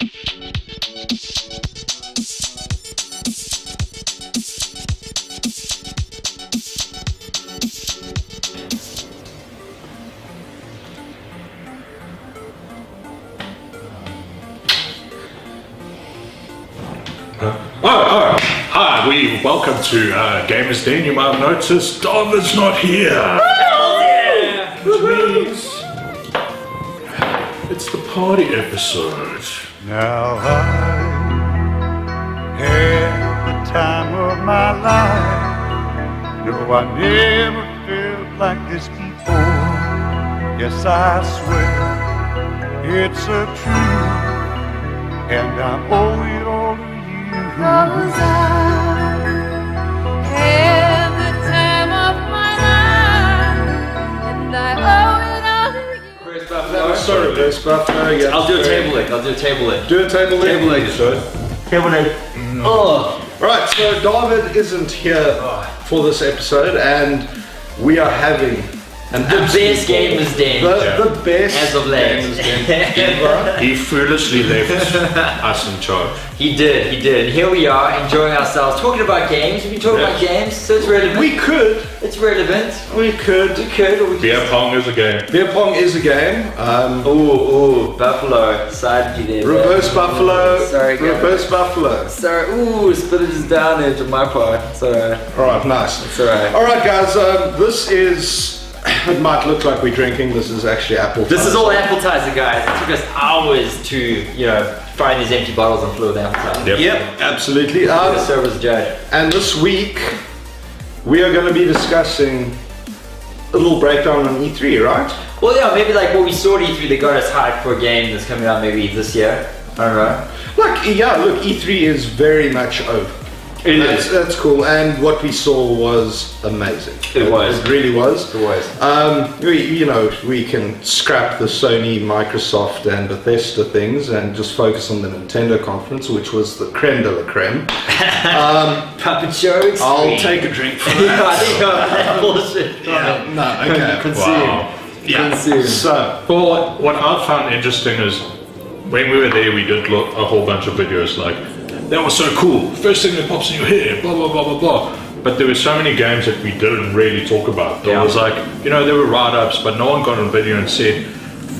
Hi, welcome to Gamers Den. You might have noticed David's not here. Which means it's the party episode. Now I had the time of my life. No, I never felt like this before. Yes, I swear it's a truth, and I owe it all to you. 'Cause I had the time of my life, and I owe it all to you. Reverse Buffalo. Sorry, Reverse Buffalo. Yeah. I'll do a table lick. Do a table lick episode. Table lick. Oh. Right, so David isn't here for this episode, and we are having The best Gamers Den. the best As of late. Gamers Den ever. He foolishly left us in charge. He did. Here we are, enjoying ourselves, talking about games. We've been talking about games, so it's relevant. We could. It's relevant. We could. Or we Beer pong is a game. Beer pong is a game. Ooh, Buffalo. Side you there. Reverse bro. Buffalo. Sorry, guys. Reverse Buffalo. Sorry. Ooh, split it just down edge on my part. It's alright. Alright, nice. It's alright. Alright, guys, this is. It might look like we're drinking. This is actually apple. This is all appetizer, guys. It took us hours to, find these empty bottles and fill with appetizer. Yep, absolutely. Serve as a judge. And this week, we are going to be discussing a little breakdown on E3, right? Well, yeah, maybe like what we saw at E3 that got us hyped for a game that's coming out maybe this year. I don't know. Look, E3 is very much over. That's cool, and what we saw was amazing. It was. It really was. It was. We can scrap the Sony, Microsoft, and Bethesda things and just focus on the Nintendo conference, which was the creme de la creme. Puppet show. I'll take a drink for that. I think that bullshit. No, okay. Consume. Wow. Yeah. Consume. So, Well, what I found interesting is when we were there, we did look a whole bunch of videos like, that was so cool, first thing that pops in your head, blah, blah, blah, blah, blah. But there were so many games that we didn't really talk about. There was like, there were write-ups, but no one got on video and said,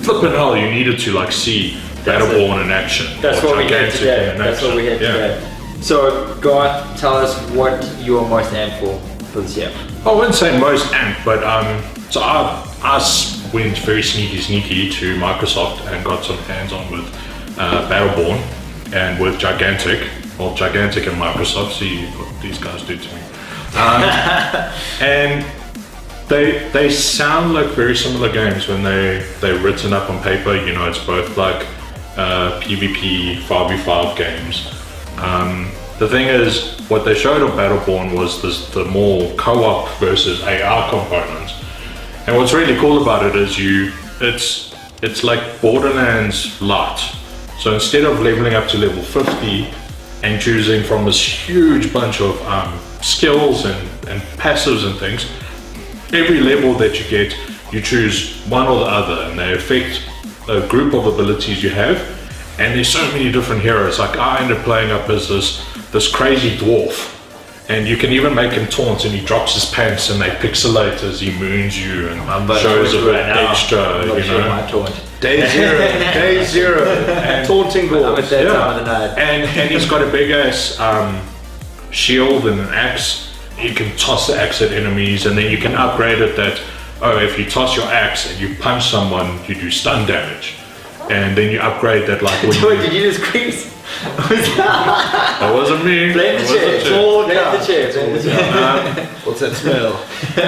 flippin' hell, you needed to like see Battleborn in action. That's or what we had Gigantic today. in That's what we had action. today. So, Garth, tell us what you are most amped for this year. I wouldn't say most amped, but so I went very sneaky to Microsoft and got some hands-on with Battleborn and with Gigantic. Well, Gigantic and Microsoft, see what these guys do to me. And they sound like very similar games when they're written up on paper. It's both like PvP 5v5 games. The thing is, what they showed on Battleborn was the more co-op versus AR components. And what's really cool about it is it's like Borderlands Light. So instead of leveling up to level 50 and choosing from this huge bunch of skills and passives and things, every level that you get, you choose one or the other, and they affect a group of abilities you have. And there's so many different heroes. Like I ended up playing up as this crazy dwarf, and you can even make him taunt, and he drops his pants, and they pixelate as he moons you and shows a bit extra, Day zero, and taunting dwarves. At that time of the night. And he's got a big ass shield and an axe. You can toss the axe at enemies, and then you can upgrade it that, if you toss your axe and you punch someone, you do stun damage. And then you upgrade that like when Did you just crease? That wasn't me. Blame the chair. Blame the chair. What's that smell?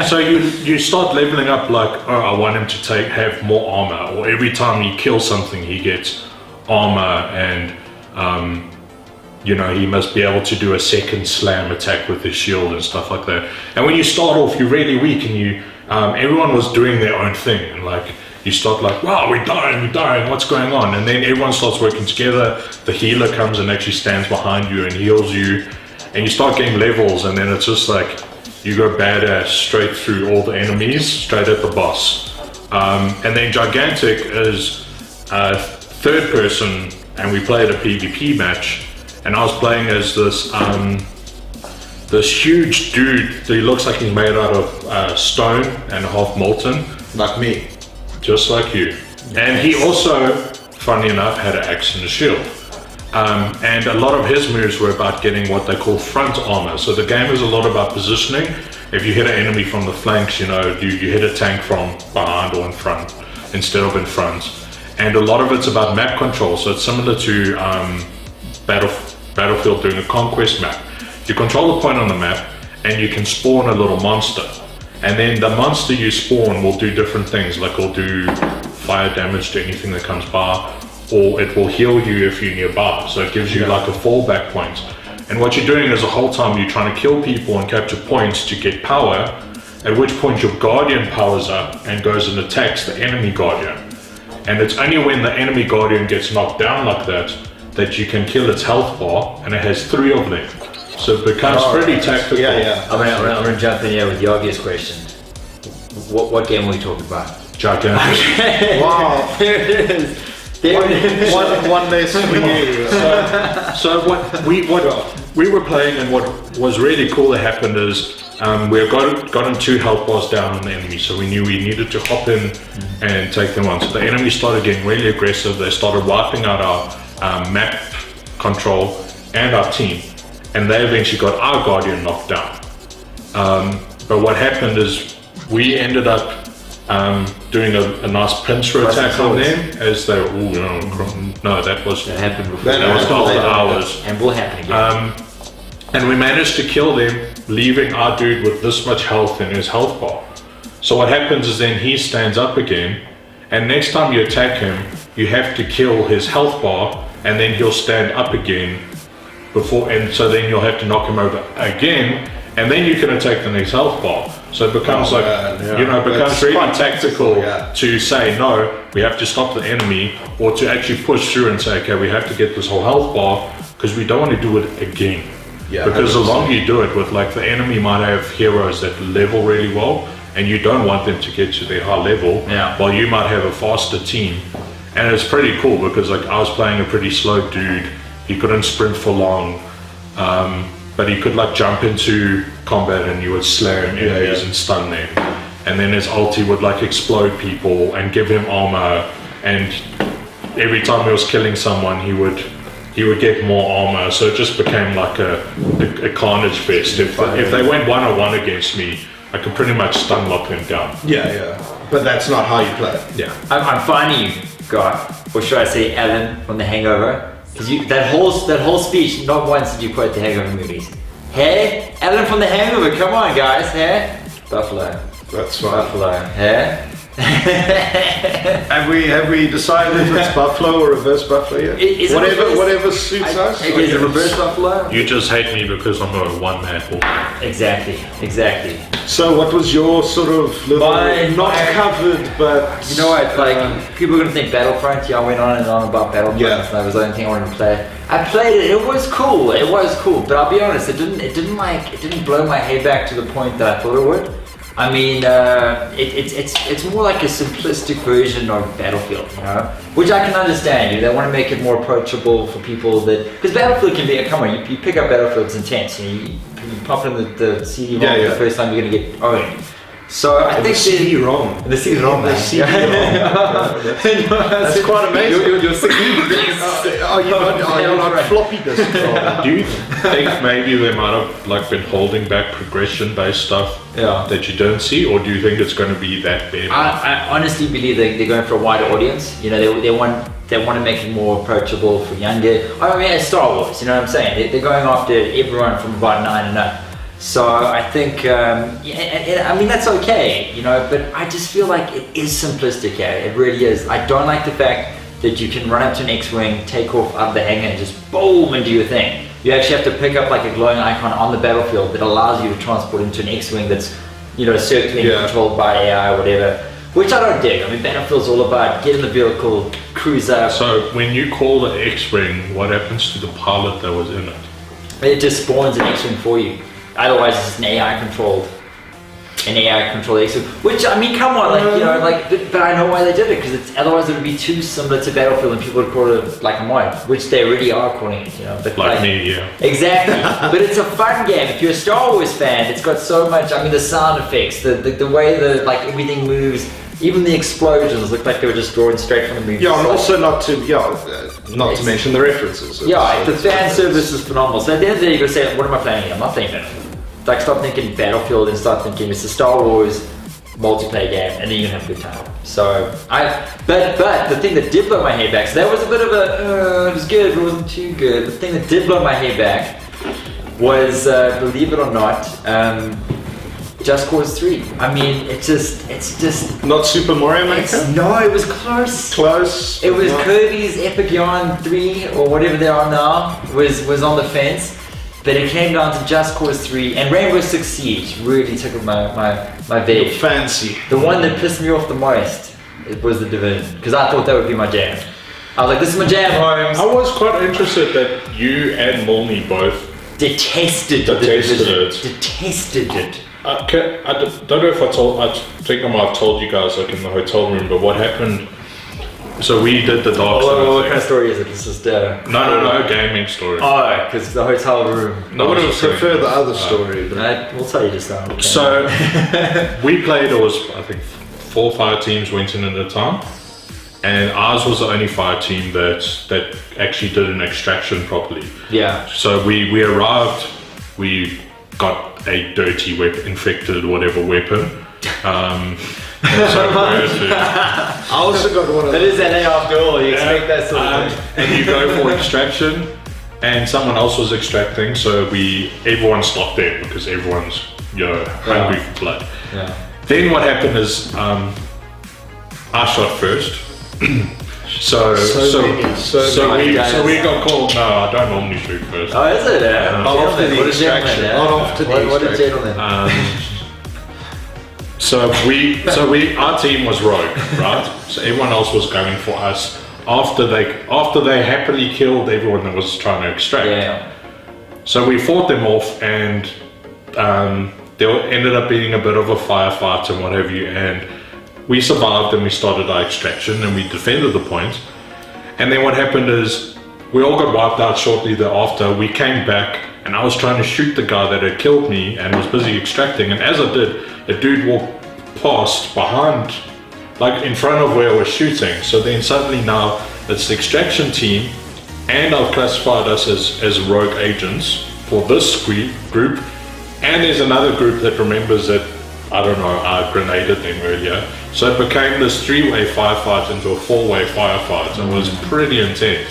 So you start leveling up like, I want him to have more armor, or every time he kills something he gets armor, and he must be able to do a second slam attack with his shield and stuff like that. And when you start off, you're really weak, and everyone was doing their own thing, and like you start like, wow, we're dying, what's going on? And then everyone starts working together. The healer comes and actually stands behind you and heals you, and you start getting levels, and then it's just like you go badass straight through all the enemies, straight at the boss. And then Gigantic is third person and we played a PvP match, and I was playing as this huge dude that looks like he's made out of stone and half molten, Like me. just like you. And he also, funny enough, had an axe and a shield. And a lot of his moves were about getting what they call front armor. So the game is a lot about positioning. If you hit an enemy from the flanks, you hit a tank from behind or in front instead of in front. And a lot of it's about map control. So it's similar to Battlefield doing a conquest map. You control the point on the map and you can spawn a little monster. And then the monster you spawn will do different things, like it'll do fire damage to anything that comes by, or it will heal you if you're nearby. So it gives you like a fallback point. And what you're doing is the whole time you're trying to kill people and capture points to get power, at which point your guardian powers up and goes and attacks the enemy guardian. And it's only when the enemy guardian gets knocked down like that you can kill its health bar, and it has 3 of them. So it becomes pretty tactical. Yeah. I'm gonna jump in here with the obvious question. What game are we talking about? Gigantic. Wow. There it is. There it is. One less for you. So what we were playing, and what was really cool that happened is we gotten 2 health bars down on the enemy, so we knew we needed to hop in and take them on. So the enemy started getting really aggressive. They started wiping out our map control and our team, and they eventually got our guardian knocked down. But what happened is we ended up doing a nice pincer attack on them as they were, that happened before. that was after hours. And will happen again. And we managed to kill them, leaving our dude with this much health in his health bar. So what happens is then he stands up again, and next time you attack him, you have to kill his health bar, and then he'll stand up again and so then you'll have to knock him over again, and then you can attack the next health bar. So it becomes becomes really tactical to say, no, we have to stop the enemy, or to actually push through and say, okay, we have to get this whole health bar, because we don't want to do it again. Yeah, because the 100%. longer you do it with, like, the enemy might have heroes that level really well, and you don't want them to get to their high level, while you might have a faster team. And it's pretty cool because, like, I was playing a pretty slow dude. He couldn't sprint for long, but he could, like, jump into combat and you would slam enemies and stun them. And then his ulti would, like, explode people and give him armor, and every time he was killing someone he would get more armor. So it just became like a carnage fest. If they went 1-on-1 against me, I could pretty much stun lock them down. Yeah. But that's not how you play. Yeah. I'm finding you, Guy, or should I say Alan from The Hangover? Because that whole speech, not once did you quote the Hangover movies. Hey, Alan from The Hangover, come on guys, hey? Buffalo. That's fine. Buffalo, hey? Have we decided if it's buffalo or reverse buffalo yet? Is it reverse? Whatever suits us. Okay, is it reverse buffalo? You just hate me because I'm a one-man hawk. Exactly. So what was your sort of little, not covered, but... You know what, like, people are going to think Battlefront, I went on and on about Battlefront, and that was the only thing I wanted to play. I played it, it was cool, but I'll be honest, it didn't blow my head back to the point that I thought it would. I mean, it's more like a simplistic version of Battlefield, which I can understand. They want to make it more approachable for people because Battlefield can be, come on, you pick up Battlefield, it's intense. You pop in the CD-ROM the first time, you're going to get owned. So I think the CD-ROM. The CD-ROM, man. That's quite amazing. You're sick. Are you not floppy disk? Do you think maybe they might have, like, been holding back progression-based stuff that you don't see, or do you think it's going to be that big? I honestly believe they're going for a wider audience. They want to make it more approachable for younger. I mean, it's Star Wars. You know what I'm saying? They're going after everyone from about 9 and up. So I think, I mean, that's okay, but I just feel like it is simplistic, it really is. I don't like the fact that you can run up to an X-Wing, take off out of the hangar and just boom and do your thing. You actually have to pick up like a glowing icon on the battlefield that allows you to transport into an X-Wing that's, circling controlled by AI or whatever, which I don't dig. I mean, Battlefield's all about get in the vehicle, cruise up. So when you call the X-Wing, what happens to the pilot that was in it? It just spawns an X-Wing for you. Otherwise, it's an AI controlled an AI control exit. Which I mean, come on, like you know, like but I know why they did it because otherwise it would be too similar to Battlefield, and people would call it like a mod, which they already are calling it. You know, but Like me, yeah. Exactly, but it's a fun game. If you're a Star Wars fan, it's got so much. I mean, the sound effects, the way the like everything moves, even the explosions look like they were just drawn straight from the movie. Yeah, and Like, also not to mention the references. yeah, the fan service is phenomenal. So at the end of the day, you gotta say, what am I playing here? I'm not playing Battlefield. Like, stop thinking Battlefield and start thinking it's a Star Wars multiplayer game, and then you can have a good time. So but the thing that did blow my hair back, so that was a bit of a, it was good, but it wasn't too good. The thing that did blow my hair back was, believe it or not, Just Cause 3. I mean, it's just. Not Super Mario Maker? No, it was close. Close. It was Not- Kirby's Epic Yarn 3 or whatever they are now was on the fence, but it came down to Just Cause 3 and Rainbow Six Siege really tickled my veg. Fancy. The one that pissed me off the most it was The Division because I thought that would be my jam. I was like, this is my jam, Holmes. I was quite interested that you and Molney both. Detested The Detested Division. it. Detested it. Don't know if I think I might have told you guys like in the hotel room, but what happened? So we did the Dark Side What thing. kind of story is it? This is No, gaming story. Oh, because the hotel room. I would have just saying. preferred the other story, but We'll tell you just now. Okay. So we played. It was I think 4 or 5 teams went in at a time, and ours was the only fire team that actually did an extraction properly. yeah. So we arrived. We got a dirty infected whatever weapon. And so I also got one of That those. is LA after all. You expect that sort of thing. and you go for extraction, and someone else was extracting, so everyone stopped there because everyone's hungry for blood. Yeah. Then what happened is I shot first. So we got called. No, I don't normally shoot first. Oh, is it? Not after the extraction. Not after the What a extraction. gentleman. So our team was rogue, right? So everyone else was going for us after they happily killed everyone that was trying to extract. Yeah. So we fought them off, and there ended up being a bit of a firefight and what have you, and we survived and we started our extraction and we defended the point. And then what happened is we all got wiped out shortly thereafter. We came back and I was trying to shoot the guy that had killed me and was busy extracting, and as I did, a dude walked past behind, like in front of where I was shooting. So then suddenly now it's the extraction team, and I've classified us as rogue agents for this group, and there's another group that remembers that, I don't know, I grenaded them earlier. So it became this 3-way firefight into a 4-way firefight, and it was pretty intense.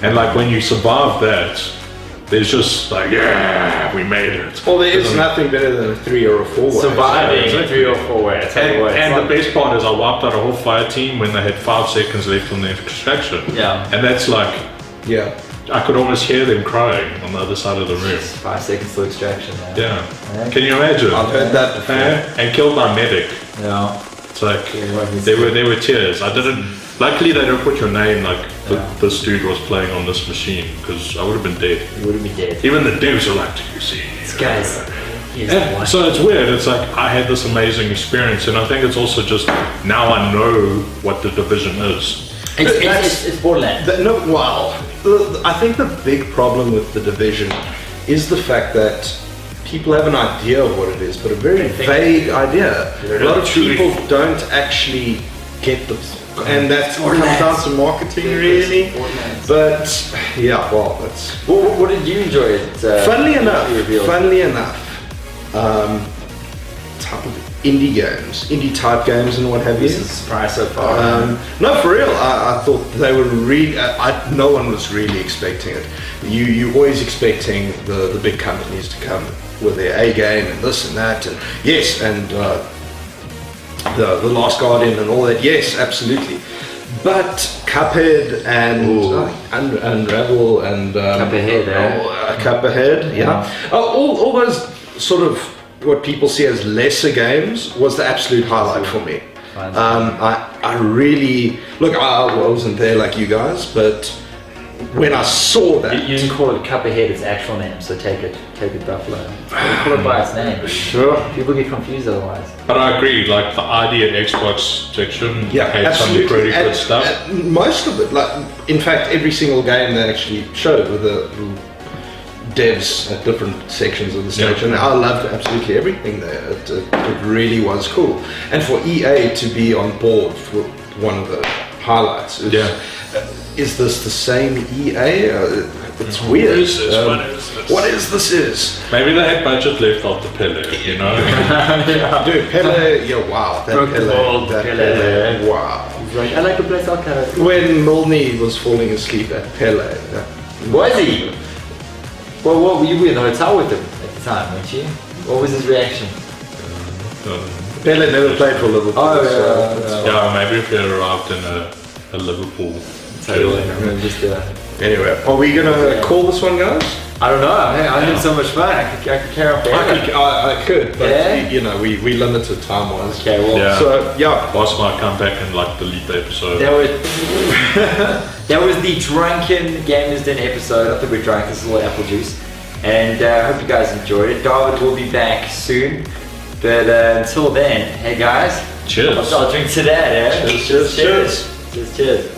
And like when you survive that, there's just like, yeah, we made it. Well, there is nothing better than a 3 or a 4 way. Surviving 3 or 4 way. And the best part is I wiped out a whole fire team when they had 5 seconds left on their extraction. Yeah. And that's like, Yeah. I could almost hear them crying on the other side of the room. 5 seconds to extraction. Yeah. Can you imagine? I've heard that before. And killed my medic. Yeah. It's like, there were tears. I didn't, luckily they don't put your name like this dude was playing on this machine, because I would have been dead. You wouldn't be dead. Even the devs are like, do you see? Guys. Yeah, so it's weird. It's like I had this amazing experience, and I think it's also just now I know what the Division is. It's Borderlands. No, wow. I think the big problem with the Division is the fact that people have an idea of what it is, but a very vague idea. A lot of people don't actually get the, and that comes down to marketing, really. But yeah, well, that's What did you enjoy it? funnily enough. Type of indie type games and what have you. This is a surprise so far. No, for real. I thought they were really. No one was really expecting it. You always expecting the big companies to come with their A game and this and that, and yes, and the Last Guardian and all that. Yes, absolutely. But Cuphead and Unravel and Cuphead, yeah. All those sort of what people see as lesser games was the absolute highlight for me. I really look. I wasn't there like you guys, but when I saw that, You didn't call it Cuphead, its actual name, so take it Buffalo. You call it by its name. sure. People get confused otherwise. But I agree, like the ID at Xbox section Yeah, had some absolutely. pretty good And- stuff. and most of it, like in fact, every single game they actually showed with the devs at different sections of the stage, Yeah. and I loved absolutely everything there. It really was cool, and for EA to be on board for one of the highlights. Is, Yeah. Is this the same EA? It's weird. is this? What is this? What is this? Is Maybe they had budget left after Pele, you know? dude Pele? Yeah, wow. That Broke the mold, that Pele. Wow. He's like, I like to play soccer. When Milne was falling asleep at Pele. Was he? Well, what were you in the hotel with him at the time, weren't you? What was his reaction? Pele never played for Liverpool. Oh, so yeah, it's- Yeah, maybe if he arrived in a Liverpool. Totally. jersey. Just, Anyway, are we gonna call this one, guys? I don't know. I had so much fun. I could carry on forever. I could, but Yeah? you know, we limited time wise. Okay, well, Yeah. So yeah, Boss might come back and like delete the episode. that was that was the Drunken Gamers Den episode. I think we're drunk. This is all apple juice, and I hope you guys enjoyed it. David will be back soon, but until then, hey guys, Cheers. I'll drink to that. Eh? Cheers, cheers. Cheers.